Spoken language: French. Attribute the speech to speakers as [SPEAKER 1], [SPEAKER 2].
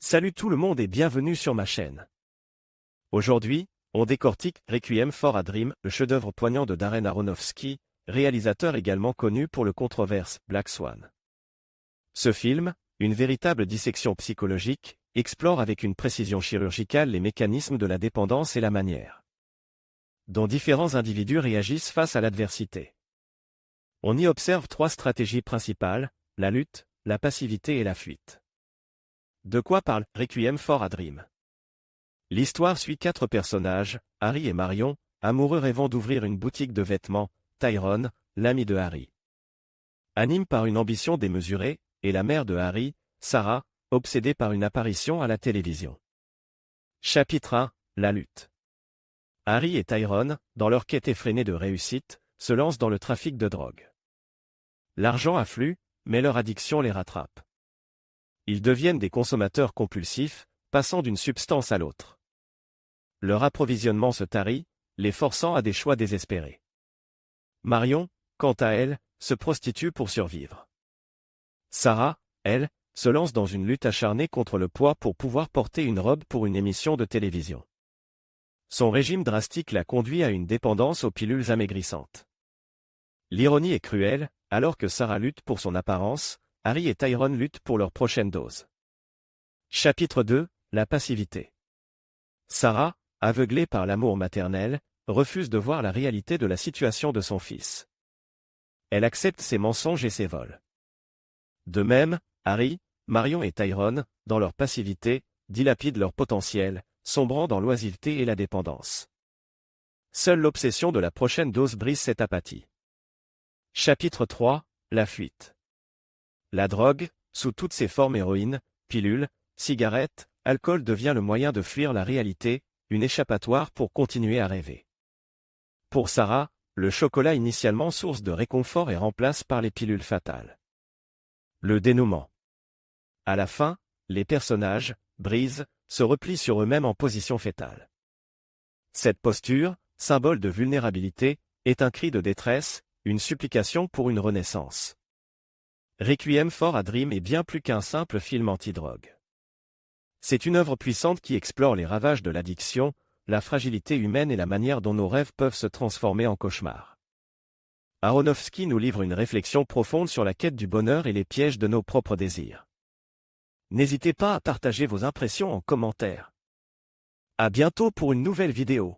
[SPEAKER 1] Salut tout le monde et bienvenue sur ma chaîne. Aujourd'hui, on décortique Requiem for a Dream, le chef-d'œuvre poignant de Darren Aronofsky, réalisateur également connu pour le controverse Black Swan. Ce film, une véritable dissection psychologique, explore avec une précision chirurgicale les mécanismes de la dépendance et la manière dont différents individus réagissent face à l'adversité. On y observe trois stratégies principales, la lutte, la passivité et la fuite. De quoi parle Requiem for a Dream? L'histoire suit quatre personnages, Harry et Marion, amoureux rêvant d'ouvrir une boutique de vêtements, Tyrone, l'ami de Harry, anime par une ambition démesurée, et la mère de Harry, Sarah, obsédée par une apparition à la télévision. Chapitre 1, la lutte. Harry et Tyrone, dans leur quête effrénée de réussite, se lancent dans le trafic de drogue. L'argent afflue, mais leur addiction les rattrape. Ils deviennent des consommateurs compulsifs, passant d'une substance à l'autre. Leur approvisionnement se tarit, les forçant à des choix désespérés. Marion, quant à elle, se prostitue pour survivre. Sarah, elle, se lance dans une lutte acharnée contre le poids pour pouvoir porter une robe pour une émission de télévision. Son régime drastique la conduit à une dépendance aux pilules amaigrissantes. L'ironie est cruelle, alors que Sarah lutte pour son apparence, Harry et Tyrone luttent pour leur prochaine dose. Chapitre 2, la passivité. Sarah, aveuglée par l'amour maternel, refuse de voir la réalité de la situation de son fils. Elle accepte ses mensonges et ses vols. De même, Harry, Marion et Tyrone, dans leur passivité, dilapident leur potentiel, sombrant dans l'oisiveté et la dépendance. Seule l'obsession de la prochaine dose brise cette apathie. Chapitre 3, la fuite. La drogue, sous toutes ses formes héroïne, pilules, cigarettes, alcool devient le moyen de fuir la réalité, une échappatoire pour continuer à rêver. Pour Sarah, le chocolat initialement source de réconfort est remplacé par les pilules fatales. Le dénouement. À la fin, les personnages, brisent, se replient sur eux-mêmes en position fétale. Cette posture, symbole de vulnérabilité, est un cri de détresse, une supplication pour une renaissance. Requiem for a Dream est bien plus qu'un simple film anti-drogue. C'est une œuvre puissante qui explore les ravages de l'addiction, la fragilité humaine et la manière dont nos rêves peuvent se transformer en cauchemars. Aronofsky nous livre une réflexion profonde sur la quête du bonheur et les pièges de nos propres désirs. N'hésitez pas à partager vos impressions en commentaire. À bientôt pour une nouvelle vidéo.